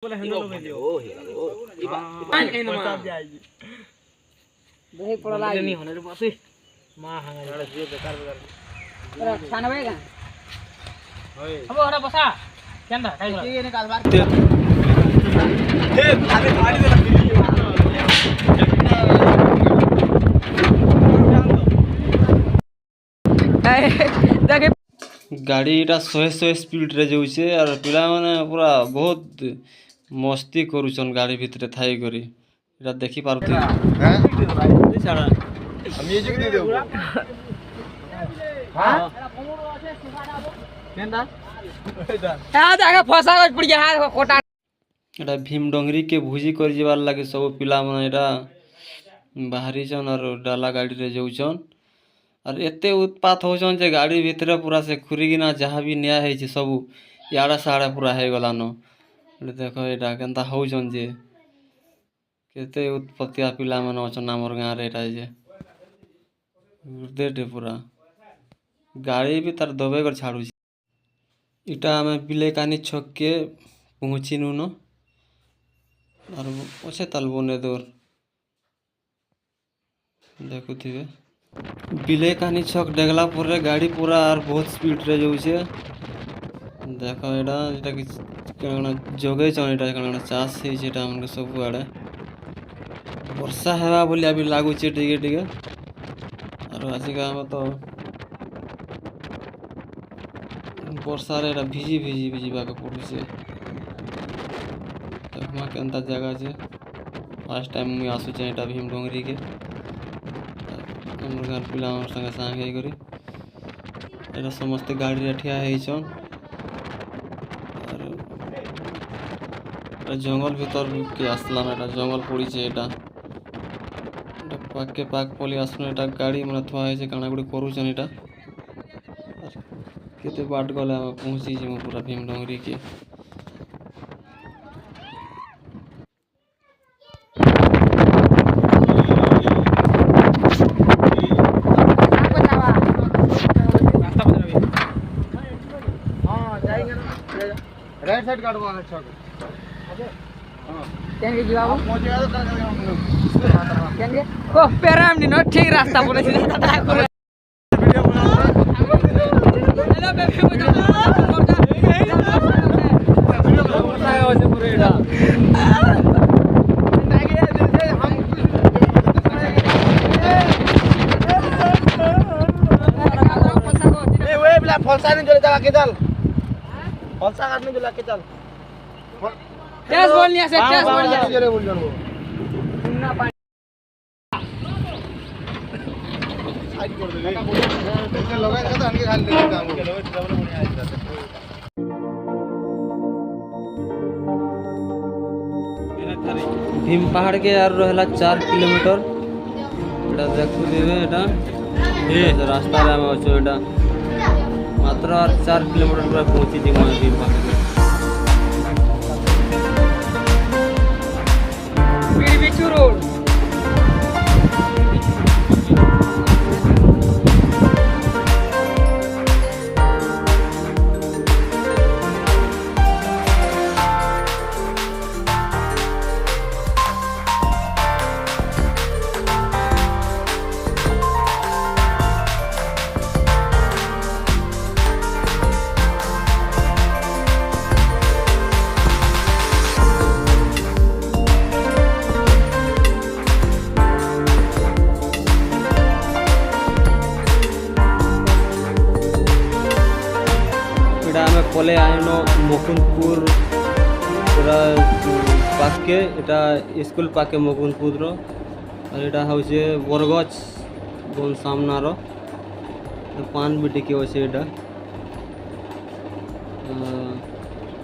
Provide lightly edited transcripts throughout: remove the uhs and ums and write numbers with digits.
बोले हेलो लगे दियो ओ हेलो इबा पैसा जाएगी दही पड़ला नहीं होने रे बासी मां हंगा जे बेकार बेकार अरे 96 का होय अब ओरा बसा केंदा काई बोला ये निकाल बार ए भागे गाड़ी दे देखे गाड़ीटा 100 स्पीड रे जाउछे और पिला माने पूरा बहुत मस्ती करूछन गाड़ी भितरे थाई करी एटा देखि पारुथि हैं छाड़ा म्यूजिक दे देबो हां केंदा आ जाके फसा गज पड़ गया कोटा एटा भीम डोंगरी के भुजी कर जेबार लागे सब पिला माने एटा बाहरी छन और डाला गाड़ी रे जाउछन और एते उत्पात होछन जे गाड़ी भितरे पूरा से खुरीगिना जहाँ भी न्याय है सब याड़ा साड़ा पूरा है गलानो देखो एटा केनता होछन जे केते उत्पत्तिया पिला मन अछन हमर गां रे एटा जे देटे पूरा गाड़ी भी तार दबे कर छाड़ू इटा हमें बिलेकानी छक के पहुंचिनु न और ओछे तलबोने दूर देखुथिबे बिलेकानी छक डेगला पूरे गाड़ी पूरा और बहुत स्पीड रे जाउछे देखो एटा कि कण जोगे छन एटा कण चास हे जेटा हमके सब आड़े वर्षा हेबा बोली अभी लागु छे टिके टिके और आज का हम तो वर्षा रे एटा भिजी बाके पड़ु छे देखमा केनता जगह छे फर्स्ट टाइम मु आसु छे एटा भीम डोंगरी के हमर घर पिला हमर संगे संगे करी एटा समस्त गाड़ी रे ठिया हे छन और जंगल भीतर के आसला ना जंगल पड़ी छे एटा पाक के पाक पली आसनो एटा गाड़ी मन थवा है छे काना गुडी करू छन एटा केते बाट गले हम पहुंची जे पूरा भीम डोंगरी के राइट साइड काटवा अच्छा हां केन जीवा पहुंचेगा तो कर केन को पेराम नी न ठीक रास्ता बोले छी वीडियो बना हेलो बेबी वीडियो बना है ओसे पूरे एटा ए वे बला फलसा नहीं जोले दवा के चल फलसा काटने जोला के चल टेस्ट बोल लिया से टेस्ट बोल लिया जोरे बोल जानो सुनना पानी साइड कर दे ऐसे लगा के तो अनके खाली दे काम के लगे डबल बढ़िया है भीम पहाड़ के यार रहला 4 किलोमीटर एटा देखु देबे एटा ए रास्ता रे हम अछो एटा मात्र 4 किलोमीटर पूरा पहुंची जी मैं भीम पहाड़ के बिचू रोड पले आयनो मुकुंदपुर पूरा पाके एटा स्कूल पाके मुकुंदपुर रो और एटा होचे बरगछ बोल सामना रो पान बिटी के होचे एटा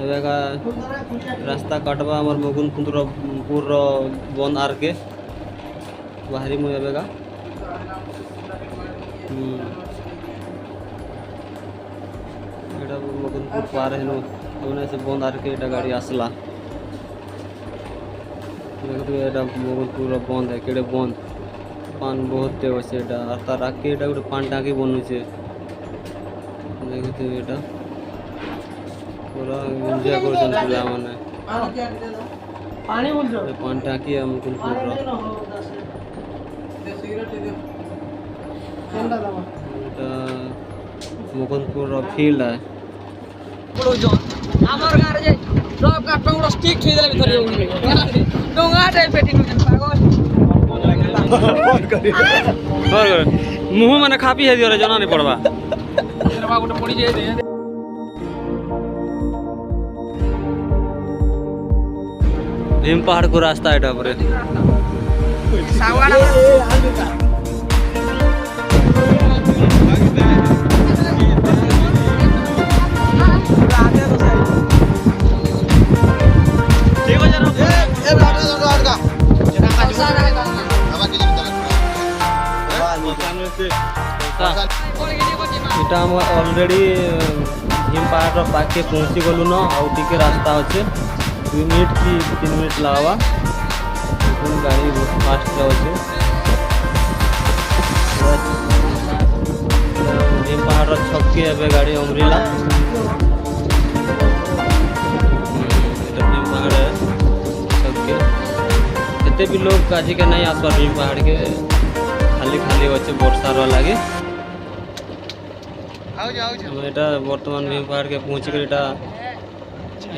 एबेका रास्ता काटबा हमर मुकुंदपुर रो बंद आर के बाहरी मु एबेका मुकुंदपुर पार है नो से बंद आर के एटा गाड़ी आसला देखो एटा मुकुंदपुर बंद है केड़े बंद पान बहुत ते होसे एटा और तार के एटा गुटे पान टाकी बनू छे देखो एटा पूरा एंजॉय करछन पिला माने पानी बोल दो ये पान टाकी है मुकुंदपुर रो এটা মুকুন্দপুর র ফিল্ড है আমার গারে যে সব কাট পুরো স্টিক হই গেল ভিতরে ডোঙা টাইপ পেটিং পাগল মুহ মানে খাপি হয়ে দিও জনা নাই পড়বা এরবা গোটে পড়ি যাই দে भीम पहाड़ को रास्ता है पर सावाड़ा এটা আমরা অলরেডি भीम पहाड़ पाखे पहुँची गलु न आउ टिके रास्ता अच्छे 2 मिनट की 3 मिनट लगावा गाड़ी बहुत फास्ट जाऊे भीम पहाड़ छक्के एवं गाड़ी अमरीला भीम पहाड़ छक्के एते भी लोग काजी के नहीं आसवा भीम पहाड़ के खाली खाली अच्छे वर्षा लगे এটা বর্তমান ভীম পাহাড় के पहुँच कर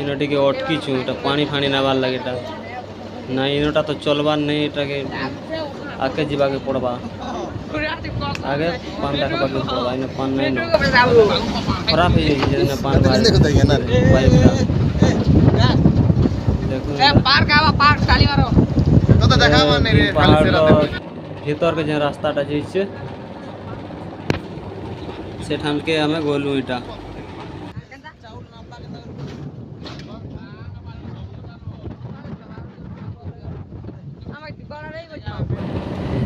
इनटी के अटकी छू पानी फानी नबार लगे ना इनटा तो चलबार नहीं एटा के आगे जीवा के पड़वा आगे पान रखबा के पड़वा इन पान नहीं न खराब हो जाए जेना पान देखो पार्क आवा पार्क ताली मारो तो देखा माने रे भीतर के जे रास्ताटा जाइछे सेठान के हमें गोलू इटा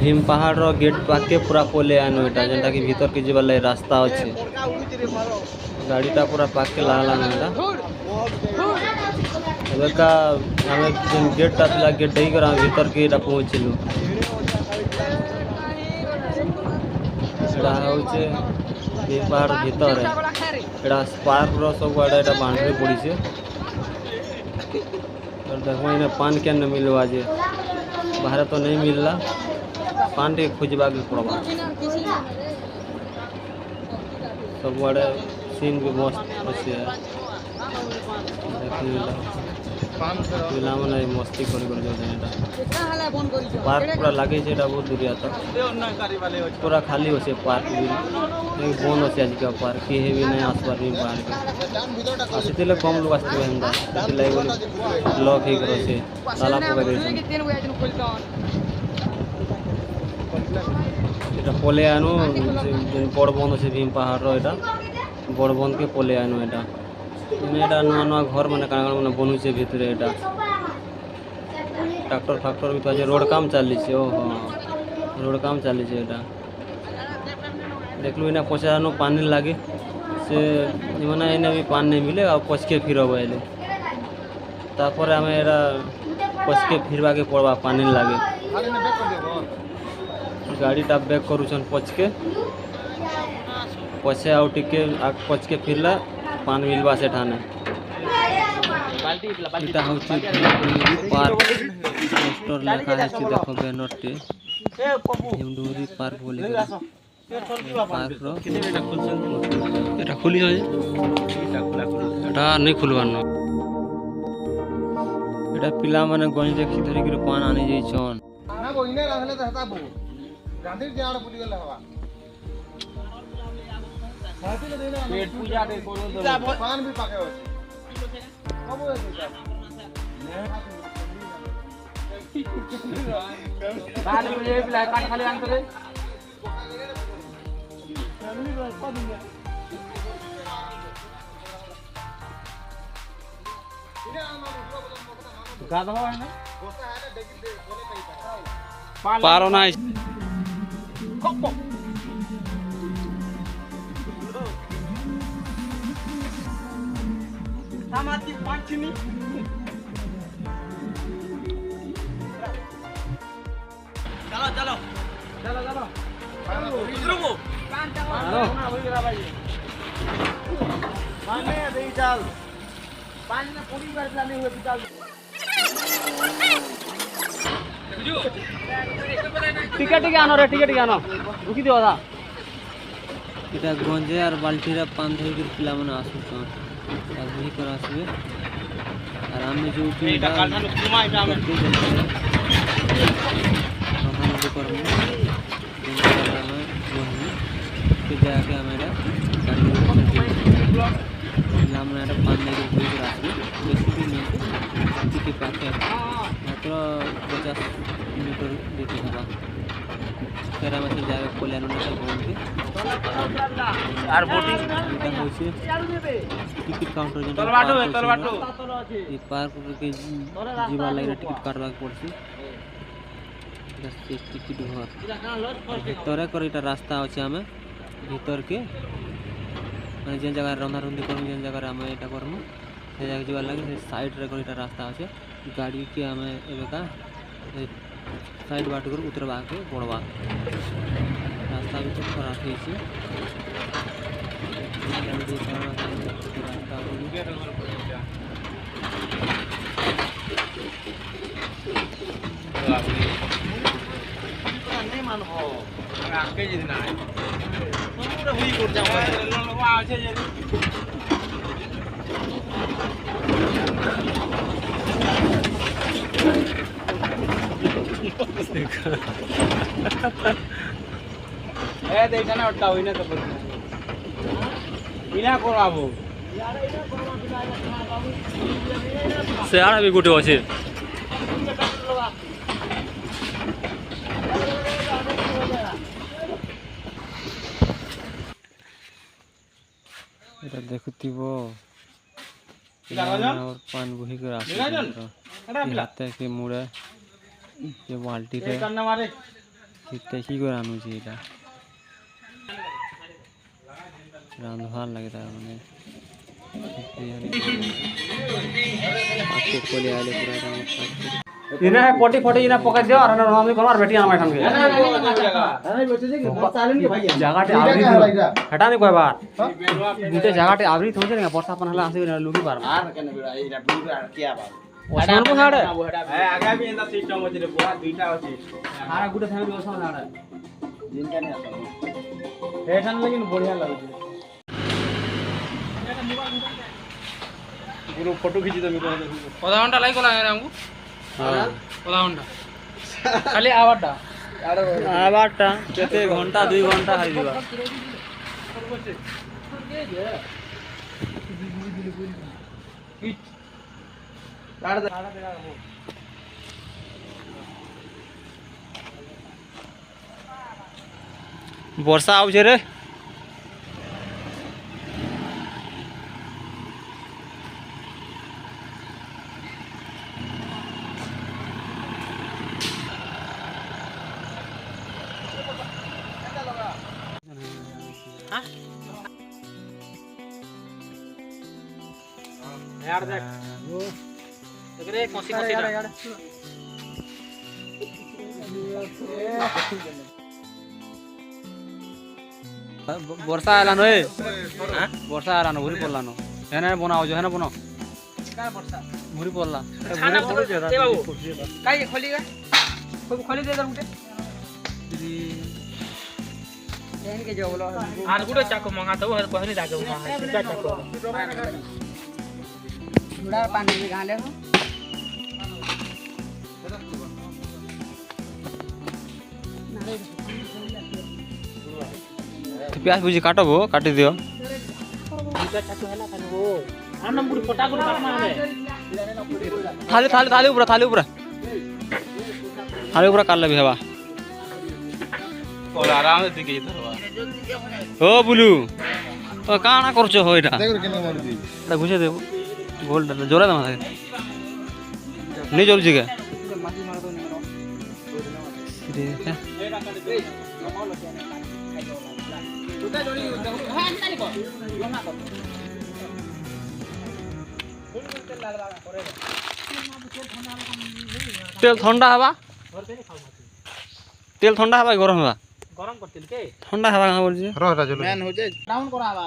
भीम पहाड़ रो गेट पाके पूरा पोले आनो इटा जेंटा कि भीतर के जीवा लय रास्ता अछि गाड़ीटा पूरा पाके लाला नटा एबका हमें जेन गेट ता गेट दई कर भीतर के इटा पहुंचलु एटा होचे भीम पहाड़ भीतर है एटा पार्क रो सब गाड़ा एटा बाउंड्री पड़ी छे और देखो इने पान के न मिलवा जे बाहर तो नहीं मिलला पान के खोजबा के पड़वा सब गाड़ा सीन भी मस्त अच्छे है पिला माने मस्ती कर जो एटा पार्क पूरा लागे छे एटा बहुत दूरिया तक पूरा खाली होছে पार्क भी एक बन होছে आज का पार्क के भी नहीं आसपास भी पार्क आसितले कम लोग आसते हंदा सेले लॉक ही करो से ताला पका दे এটা পোলে আনো বড় বন আছে ভীম পাহাড় এটা বড় বন के পোলে আনো এটা এটা নয়া নয়া ঘর মানে কানা মানে বনুছে ভিতরে এটা ट्रैक्टर फैक्टर भी तो आज रोड काम चली ओ हाँ रोड काम चली এটা देखलु इना पचानो पानी लागे से माने इना भी पानी नहीं मिले और पछ के फिर आइले तापर हमें एरा पछ के फिरवा के पड़वा पानी लागे गाड़ी टा बैक करूछन पछ के पछे आउ टिके पछ के फिरला पानी मिलवा से ठाने इटा होची पार्क पोस्टर लिखा है कि देखो बैनर टे हिमडूरी पार्क बोले पार्क रो एटा खुली है एटा नहीं खुलवान एटा पिला माने गई देखि धरि के पान आनी जाई छन ना बोइने रहले त हता बो गांधी जाड़ पुली गेल हवा पेट पूजा दे कोनो पान भी पाके हो कब हो बाद में ये प्लान काट खाली आंत रे गादा है ना पारो ना समाती पांचनी चलो चलो चलो चलो रुको कान चलो ना हो गया भाई पानी दे चल पानी में पूरी बार नहीं हुए चल टिके टिके आनो रे टिके आनो रुकी दियो दादा এটা গঞ্জে আর বালতিরা পান ধরে পিলা মানে আসুছন আর বুঝি করে আসবে আর আমি যে এটা কালখানো কুমা এটা আমি फिर जाके हमारा हमारा पान लेके घूम कर आसबे बेसी भी नहीं के पाखे मात्र 50 मीटर देते हवा फिर हम से जाके कल्याण नगर घूम के আর বোটিং এটা হচ্ছে টিকিট কাউন্টার যেটা তলবাটো এই পার্ক के जीवा लगे टिकट काटवा पड़सी टिकट घर ভিতরে করে এটা রাস্তা আছে আমি ভিতর के মানে যে জায়গা রন্ধা রন্ধি করব যে জায়গা আমি এটা করব সেই জায়গা যাবার লাগে সেই সাইড রে করে এটা রাস্তা আছে গাড়ি के আমি এবেকা সাইড বাট করে উতরবা के পড়বা রাস্তা भी तो खराब হইছে नहीं मानबो আমি আজকে যদি না আই তোমরা হুই করতে আমার লোক আছে যদি এ দেখা না ওটা হই না তো বিনা করাবো সেয়ার भी गुटे আছে এটা দেখুতিব और पान बुही कर आसे हाथे के मुड़े ये बाल्टी रे करना मारे किते की कर आनु छी এটা রান্ধবার লাগে তার মানে आके कोले आले पूरा काम इना है पोटी फोटी इना पकड़ दियो और हम भी करवार बेटी आना ठान के जगहटे आवरी हटा नहीं कोई बार दुटे जगहटे आवरी थोजे ना वर्षा पन हला आसी लुकी बार আর কেন বিড়া এইটা বিড়া কিয়া বাবা ओसान को साडे ए आगा भी एंदा सिस्टम আছে রে বুয়া দুইটা আছে हारा गुटे फैमिली ओसान साडे जिनका नहीं आता एठान लेकिन बढ़िया लागे पूरा फोटो खींची तो मेरे आधा घंटा लाइक होला रे हमको हां आधा घंटा खाली आवाटा आवाटा केते घंटा 2 घंटा हाई दिबा वर्षा आउछे रे यार देख वो देख रे कोसी कोसी यार वर्षा आलानो ए हां वर्षा आलानो भुरी पड़लानो हेने बनाओ जो हेने बनाओ का वर्षा भुरी पड़ला भुरी पड़ो जे ए बाबू काई खोली गा खोली दे दर उठे एन के जो बोलो आर गुडे चाको मंगा तो हर पहले जाके मंगा है चाको जुड़ा पानी में गाले हो प्याज भुजी काटबो काटी दियो थाली थाली थाली ऊपर थाली ऊपर थाली ऊपर काट ले हेबा और आराम से दिखे धरवा ओ बुलू ओ काना करछो हो एटा देख केना मारदी एटा घुसे देबो गोल जोरा दमा नहीं जोर जी के तेल ठंडा हवा तेल ठंडा हवा गरम हवा गरम करतिल के ठंडा हवा कहां बोल जी रहटा चलो मैन हो जाए डाउन करावा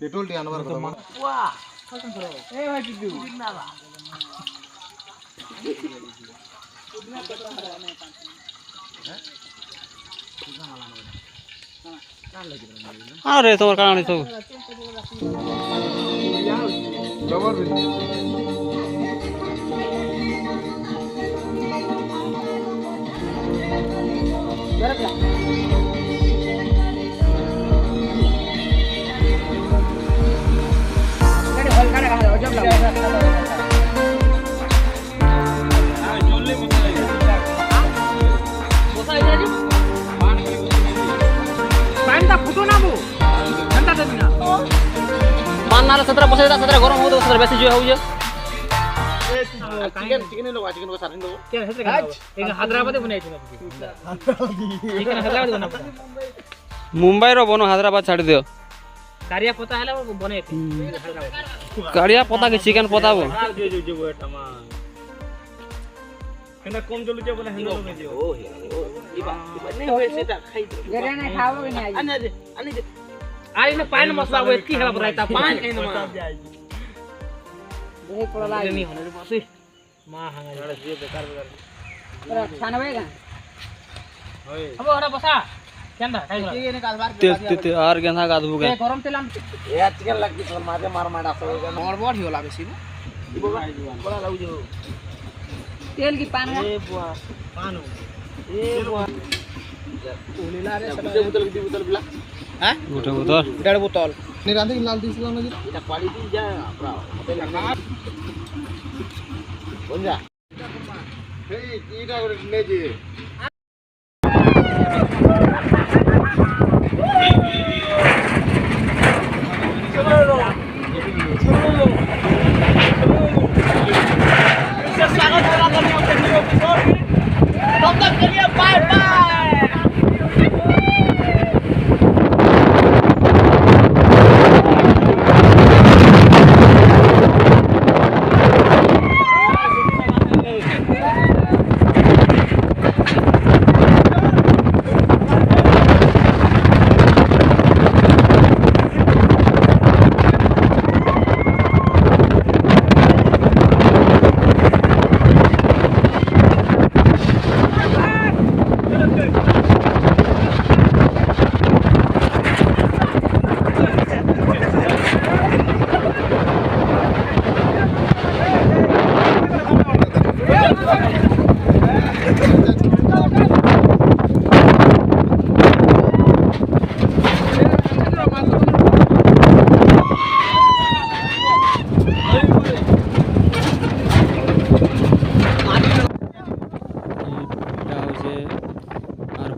पेट्रोल टी अनवर कर वाह खत्म करो ए भाई टिड्डू अरे तोर काणी सब मानना 17 बसे 17 गरम हो तो 17 बेसी जो हो जे चिकन लोग चिकन को सारिन दो क्या हेतरे का एक हैदराबाद बनाई थी चिकन हैदराबाद बना मुंबई रो बनो हैदराबाद छाड़ दियो कारिया पता है वो बने थे हैदराबाद कारिया पता के चिकन पता वो जो बेटा मां केना कम जलु जे बोले हेलो में दियो ओ इबा नहीं होए सेटा खाई दो जरे नहीं खाओगे नहीं आनी दे आई ने पान मसला वो की है बराइता पान कहीं ना देह पड़ला नहीं होने रे बस मां हांगा जे बेकार अरे 96 का होय अब ओरा बसा केंदा खाई गला ये निकाल बार ते आर गेंधा गादबु के गरम तेल ए चिकन लगी तो मारे मार मार डास और बड़ ही होला बेसी बड़ा लाउ जो तेल की पान का ए बुआ पान ए बुआ ओलीला रे बोतल पिला हां गोटे बोतल 1.5 बोतल नहीं रांधे लाल दिसला ना जी এটা क्वालिटी যা পুরা হোটেল না বল যা এই ইটা করে নে যে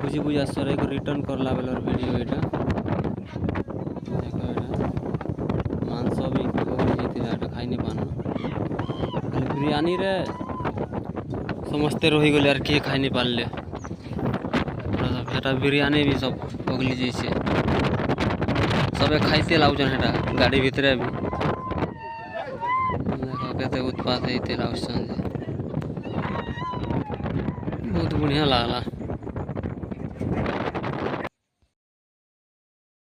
बुझी बुझा सर एक रिटर्न करला बेलर वीडियो एटा देखो एटा मांस भी कोरी जेती एटा खाइ नै पाना खाली बिरयानी रे समस्ते रही गले यार के खाइ नै पाले एटा बिरयानी भी सब पगली जैसे सबे खाइते लाउजन एटा गाड़ी भितरे भी देखो केते उत्पाद हेते लाउसन बहुत बढ़िया लागला